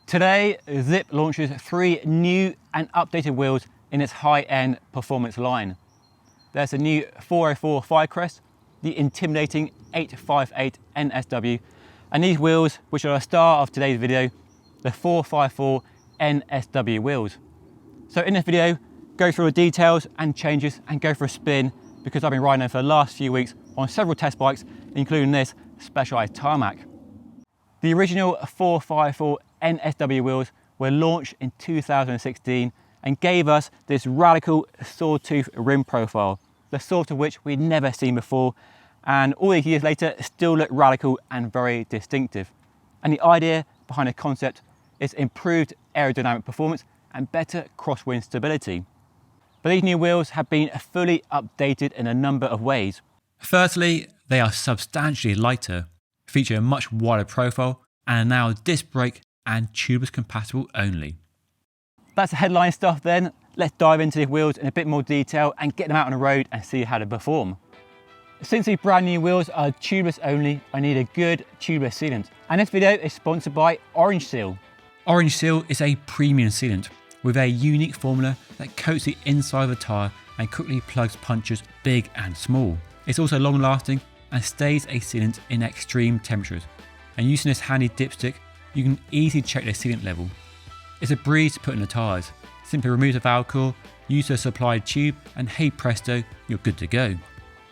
Today, Zipp launches 3 new and updated wheels in its high-end performance line. There's a new 404 Firecrest, the intimidating 858 NSW, and these wheels, which are the star of today's video, the 454 NSW wheels. So in this video, go through the details and changes and go for a spin because I've been riding them for the last few weeks on several test bikes, including this Specialized tarmac. The original 454 NSW wheels were launched in 2016 and gave us this radical sawtooth rim profile, the sort of which we'd never seen before, and all these years later still look radical and very distinctive. And the idea behind the concept is improved aerodynamic performance and better crosswind stability. But these new wheels have been fully updated in a number of ways. Firstly, they are substantially lighter, feature a much wider profile, and are now disc brake and tubeless compatible only. That's the headline stuff then. Let's dive into these wheels in a bit more detail and get them out on the road and see how they perform. Since these brand new wheels are tubeless only, I need a good tubeless sealant. And this video is sponsored by Orange Seal. Orange Seal is a premium sealant with a unique formula that coats the inside of the tyre and quickly plugs punctures big and small. It's also long lasting and stays a sealant in extreme temperatures. And using this handy dipstick, you can easily check the sealant level. It's a breeze to put in the tyres. Simply remove the valve core, use the supplied tube, and hey presto, you're good to go.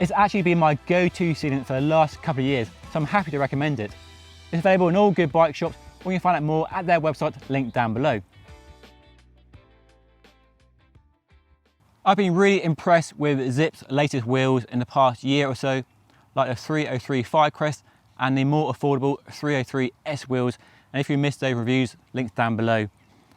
It's actually been my go-to sealant for the last couple of years, so I'm happy to recommend it. It's available in all good bike shops, or you can find out more at their website linked down below. I've been really impressed with Zipp's latest wheels in the past year or so, like the 303 Firecrest and the more affordable 303 S wheels. And if you missed those reviews, links down below.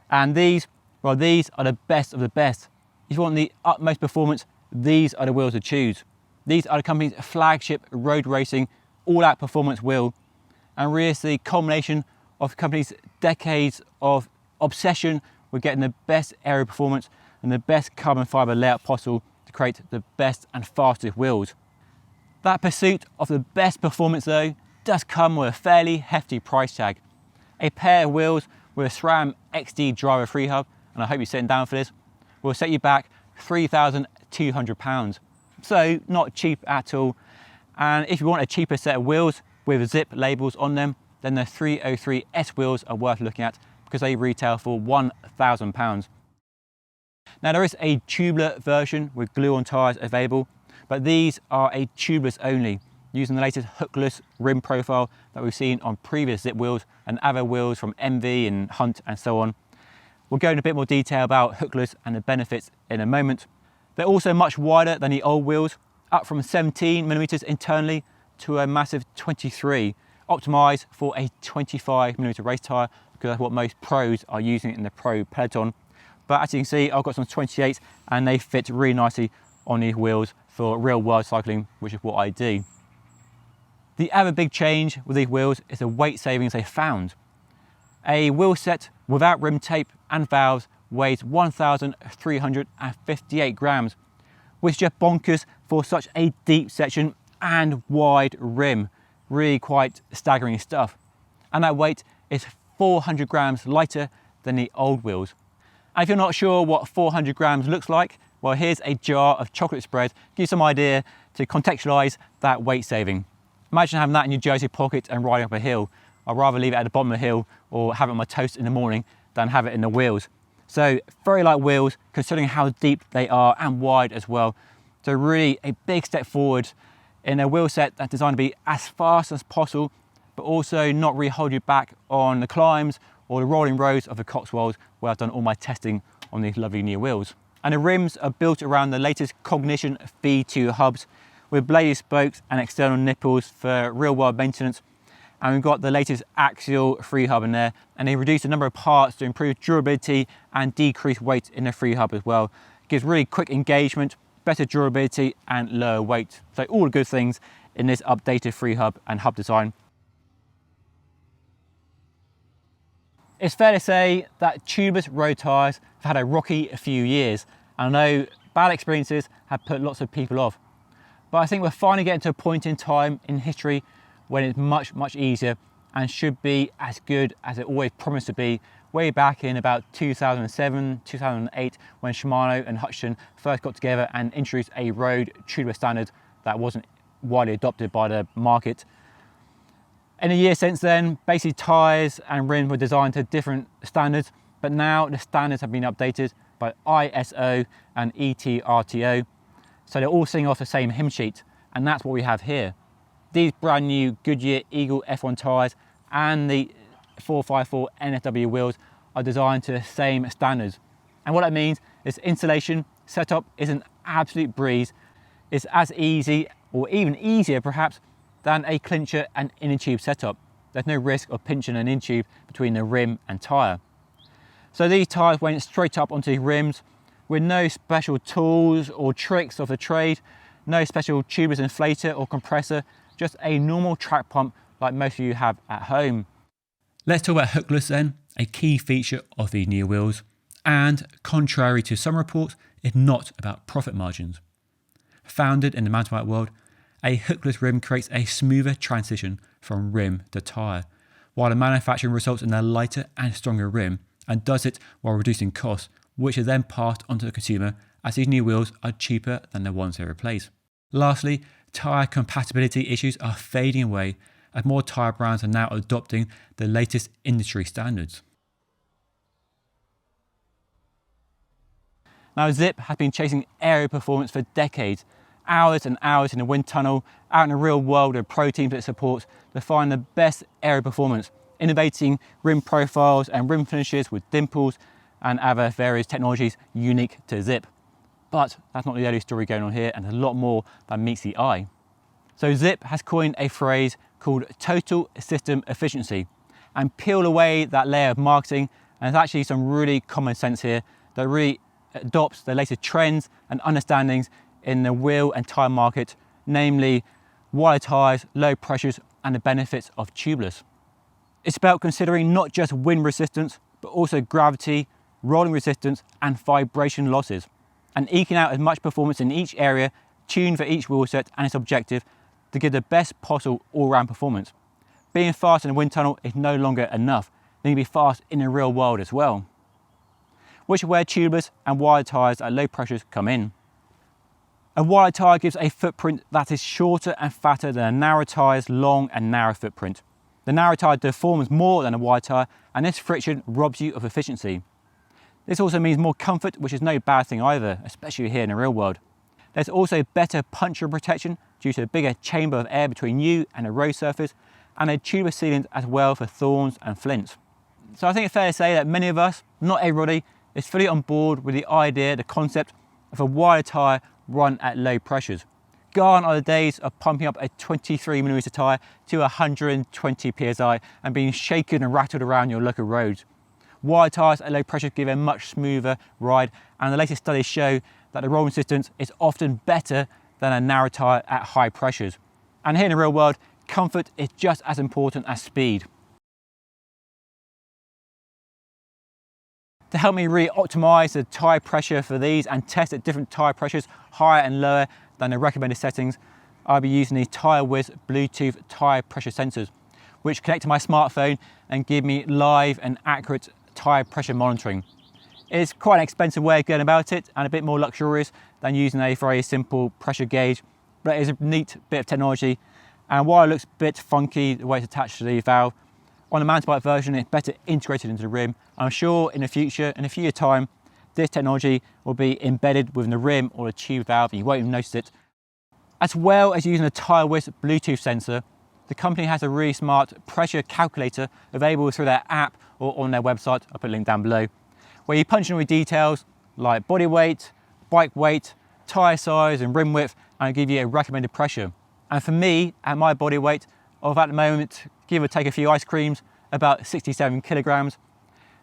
And these are the best of the best. If you want the utmost performance, these are the wheels to choose. These are the company's flagship road racing all-out performance wheel, and really it's the culmination of the company's decades of obsession with getting the best aero performance and the best carbon fibre layout possible to create the best and fastest wheels. That pursuit of the best performance though does come with a fairly hefty price tag. A pair of wheels with a SRAM XD driver free hub, and I hope you're sitting down for this, will set you back £3,200. So not cheap at all. And if you want a cheaper set of wheels with Zipp labels on them, then the 303 S wheels are worth looking at because they retail for £1,000. Now there is a tubular version with glue-on tyres available, but these are a tubeless only, using the latest hookless rim profile that we've seen on previous Zipp wheels and other wheels from MV and Hunt and so on. We'll go into a bit more detail about hookless and the benefits in a moment. They're also much wider than the old wheels, up from 17mm internally to a massive 23, optimised for a 25mm race tyre because that's what most pros are using in the pro peloton. But as you can see, I've got some 28s and they fit really nicely on these wheels for real world cycling, which is what I do. The other big change with these wheels is the weight savings they found. A wheel set without rim tape and valves weighs 1,358 grams, which is just bonkers for such a deep section and wide rim. Really quite staggering stuff. And that weight is 400 grams lighter than the old wheels. And if you're not sure what 400 grams looks like, well, here's a jar of chocolate spread, give you some idea to contextualize that weight saving. Imagine having that in your jersey pocket and riding up a hill. I'd rather leave it at the bottom of the hill or have it on my toast in the morning than have it in the wheels. So very light wheels, considering how deep they are and wide as well. So really a big step forward in a wheel set that's designed to be as fast as possible, but also not really hold you back on the climbs or the rolling roads of the Cotswolds, where I've done all my testing on these lovely new wheels. And the rims are built around the latest Cognition V2 hubs with bladed spokes and external nipples for real world maintenance. And we've got the latest axial free hub in there, and they reduced the number of parts to improve durability and decrease weight in the free hub as well. It gives really quick engagement, better durability and lower weight. So all the good things in this updated free hub and hub design. It's fair to say that tubeless road tyres have had a rocky few years. I know bad experiences have put lots of people off. But I think we're finally getting to a point in time in history when it's much, much easier and should be as good as it always promised to be way back in about 2007, 2008, when Shimano and Hutchinson first got together and introduced a road tubeless standard that wasn't widely adopted by the market. In the years since then, basically tyres and rims were designed to different standards, but now the standards have been updated by ISO and ETRTO, so they're all singing off the same hymn sheet, and that's what we have here. These brand new Goodyear Eagle F1 tyres and the 454 NSW wheels are designed to the same standards. And what that means is installation setup is an absolute breeze. It's as easy, or even easier perhaps, than a clincher and inner tube setup. There's no risk of pinching an inner tube between the rim and tyre. So these tyres went straight up onto the rims with no special tools or tricks of the trade, no special tubeless inflator or compressor, just a normal track pump like most of you have at home. Let's talk about Hookless then, a key feature of these new wheels, and contrary to some reports, it's not about profit margins. Founded in the mountain bike world, a hookless rim creates a smoother transition from rim to tyre, while the manufacturing results in a lighter and stronger rim, and does it while reducing costs, which are then passed onto the consumer as these new wheels are cheaper than the ones they replace. Lastly, tyre compatibility issues are fading away as more tyre brands are now adopting the latest industry standards. Now Zipp has been chasing aero performance for decades, hours and hours in the wind tunnel, out in the real world of pro teams it supports to find the best aero performance, innovating rim profiles and rim finishes with dimples and other various technologies unique to Zipp. But that's not the only story going on here, and a lot more that meets the eye. So Zipp has coined a phrase called total system efficiency, and peel away that layer of marketing, and there's actually some really common sense here that really adopts the latest trends and understandings in the wheel and tyre market, namely wide tyres, low pressures, and the benefits of tubeless. It's about considering not just wind resistance, but also gravity, rolling resistance, and vibration losses, and eking out as much performance in each area, tuned for each wheel set and its objective to give the best possible all-round performance. Being fast in a wind tunnel is no longer enough. They need to be fast in the real world as well, which is where tubeless and wide tyres at low pressures come in. A wide tyre gives a footprint that is shorter and fatter than a narrow tyre's long and narrow footprint. The narrow tyre deforms more than a wide tyre, and this friction robs you of efficiency. This also means more comfort, which is no bad thing either, especially here in the real world. There's also better puncture protection due to a bigger chamber of air between you and the road surface, and a tubeless sealant as well for thorns and flints. So I think it's fair to say that many of us, not everybody, is fully on board with the idea, the concept of a wider tyre run at low pressures. Gone are the days of pumping up a 23mm tyre to 120 psi and being shaken and rattled around your local roads. Wide tyres at low pressure give a much smoother ride, and the latest studies show that the rolling resistance is often better than a narrow tyre at high pressures. And here in the real world, comfort is just as important as speed. To help me really optimise the tyre pressure for these and test at different tyre pressures, higher and lower than the recommended settings, I'll be using these Tyre Bluetooth tyre pressure sensors, which connect to my smartphone and give me live and accurate tyre pressure monitoring. It's quite an expensive way of going about it and a bit more luxurious than using a very simple pressure gauge, but it is a neat bit of technology. And while it looks a bit funky the way it's attached to the valve, on the mountain bike version it's better integrated into the rim. I'm sure in the future, in a few years' time, this technology will be embedded within the rim or the tube valve and you won't even notice it. As well as using a Tyre Bluetooth sensor, the company has a really smart pressure calculator available through their app or on their website. I'll put a link down below, where you punch in all the details like body weight, bike weight, tyre size and rim width, and it'll give you a recommended pressure. And for me, at my body weight of at the moment, give or take a few ice creams, about 67 kilograms,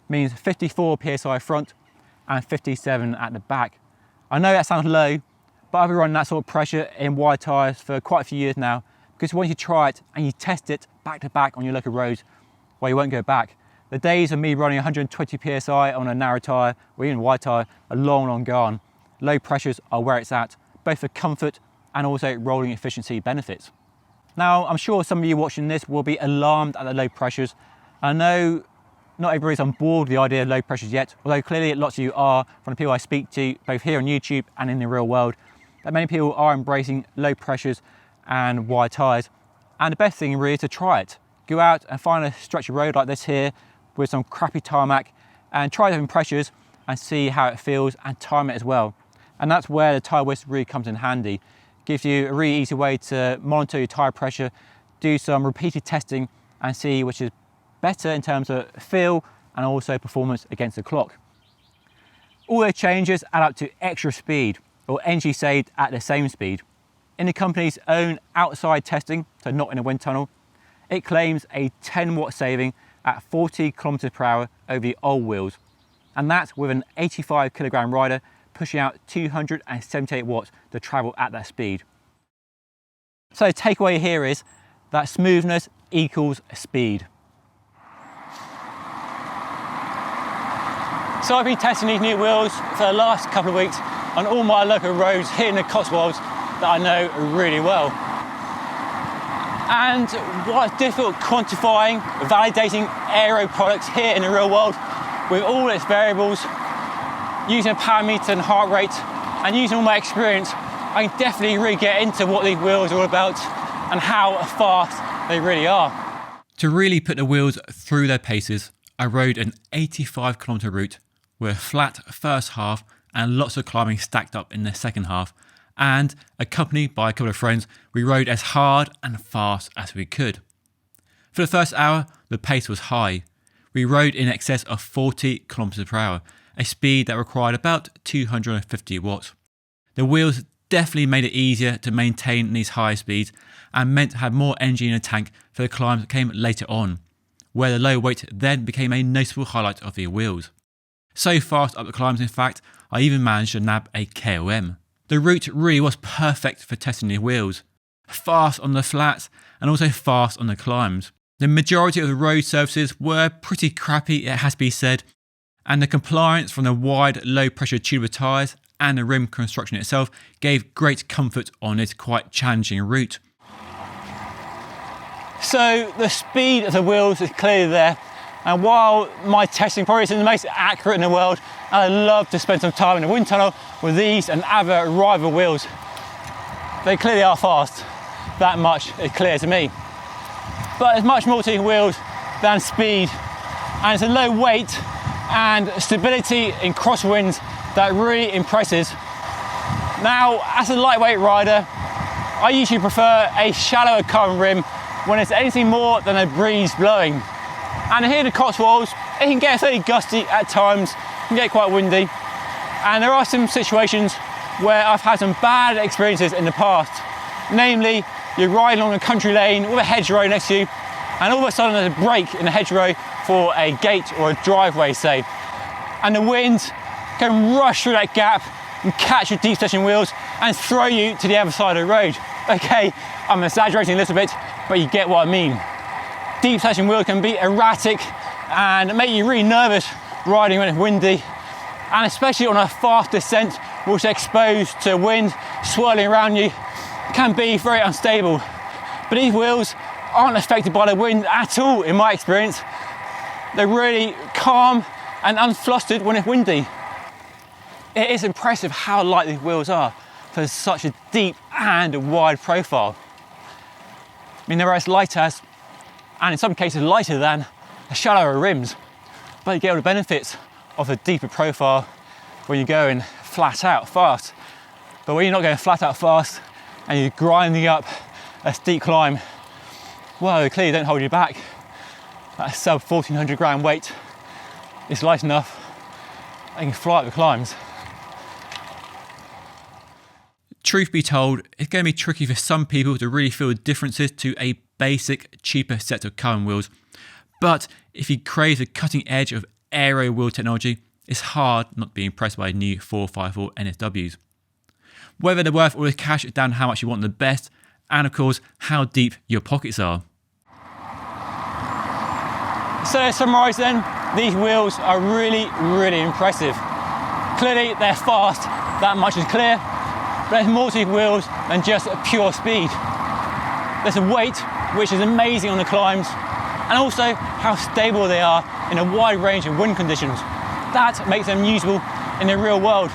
means 54 psi front and 57 at the back. I know that sounds low, but I've been running that sort of pressure in wide tyres for quite a few years now, because once you try it and you test it back to back on your local roads, well, you won't go back. The days of me running 120 psi on a narrow tyre or even wide tyre are long, long gone. Low pressures are where it's at, both for comfort and also rolling efficiency benefits. Now, I'm sure some of you watching this will be alarmed at the low pressures. I know not everybody's on board with the idea of low pressures yet, although clearly lots of you are, from the people I speak to, both here on YouTube and in the real world, that many people are embracing low pressures and wide tyres. And the best thing really is to try it. Go out and find a stretch of road like this here with some crappy tarmac and try different pressures and see how it feels and time it as well. And that's where the tyre whisk really comes in handy. Gives you a really easy way to monitor your tyre pressure, do some repeated testing and see which is better in terms of feel and also performance against the clock. All those changes add up to extra speed or energy saved at the same speed. In the company's own outside testing, so not in a wind tunnel, it claims a 10 watt saving at 40 kilometers per hour over the old wheels. And that's with an 85 kilogram rider pushing out 278 watts to travel at that speed. So the takeaway here is that smoothness equals speed. So I've been testing these new wheels for the last couple of weeks on all my local roads here in the Cotswolds that I know really well. And while it's difficult quantifying, validating aero products here in the real world with all its variables, using a power meter and heart rate, and using all my experience, I can definitely really get into what these wheels are all about and how fast they really are. To really put the wheels through their paces, I rode an 85 kilometer route with a flat first half and lots of climbing stacked up in the second half, and accompanied by a couple of friends, we rode as hard and fast as we could. For the first hour, the pace was high. We rode in excess of 40 kilometers per hour, a speed that required about 250 watts. The wheels definitely made it easier to maintain these high speeds and meant to have more energy in the tank for the climbs that came later on, where the low weight then became a noticeable highlight of the wheels. So fast up the climbs, in fact, I even managed to nab a KOM. The route really was perfect for testing the wheels. Fast on the flats and also fast on the climbs. The majority of the road surfaces were pretty crappy, it has to be said, and the compliance from the wide low pressure tubular tyres and the rim construction itself gave great comfort on this quite challenging route. So the speed of the wheels is clearly there, and while my testing probably isn't the most accurate in the world, I love to spend some time in the wind tunnel with these and other rival wheels. They clearly are fast, that much is clear to me. But there's much more to these wheels than speed, and it's a low weight and stability in crosswinds that really impresses. Now, as a lightweight rider, I usually prefer a shallower carbon rim when it's anything more than a breeze blowing. And here in the Cotswolds, it can get fairly gusty at times, can get quite windy. And there are some situations where I've had some bad experiences in the past. Namely, you're riding along a country lane with a hedgerow next to you, and all of a sudden there's a break in the hedgerow for a gate or a driveway, say. And the wind can rush through that gap and catch your deep session wheels and throw you to the other side of the road. Okay, I'm exaggerating a little bit, but you get what I mean. Deep session wheels can be erratic and make you really nervous riding when it's windy, and especially on a fast descent, which is exposed to wind swirling around you, can be very unstable. But these wheels aren't affected by the wind at all, in my experience. They're really calm and unflustered when it's windy. It is impressive how light these wheels are for such a deep and wide profile. I mean, they're as light as, and in some cases lighter than, the shallower rims, but you get all the benefits of a deeper profile when you're going flat out fast. But when you're not going flat out fast and you're grinding up a steep climb, well, they clearly don't hold you back. That sub 1400 gram weight is light enough that you can fly up the climbs. Truth be told, it's going to be tricky for some people to really feel the differences to a basic, cheaper set of carbon wheels. But if you crave the cutting edge of aero wheel technology, it's hard not to be impressed by new 454 NSWs. Whether they're worth all the cash is down to how much you want the best, and of course, how deep your pockets are. So to summarise then, these wheels are really, really impressive. Clearly they're fast, that much is clear, but there's more to these wheels than just pure speed. There's a weight which is amazing on the climbs, and also how stable they are in a wide range of wind conditions. That makes them usable in the real world,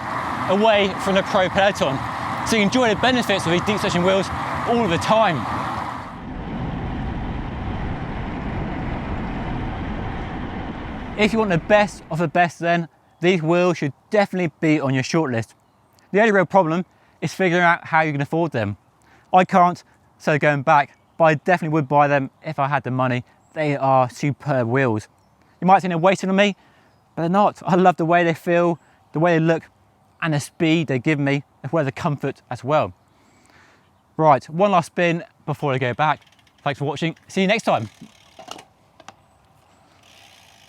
away from the pro peloton. So you enjoy the benefits of these deep suspension wheels all of the time. If you want the best of the best then, these wheels should definitely be on your shortlist. The only real problem is figuring out how you can afford them. I can't, so going back, but I definitely would buy them if I had the money. They are superb wheels. You might think they're wasting on me, but they're not. I love the way they feel, the way they look, and the speed they give me, as well as the comfort as well. Right, one last spin before I go back. Thanks for watching. See you next time.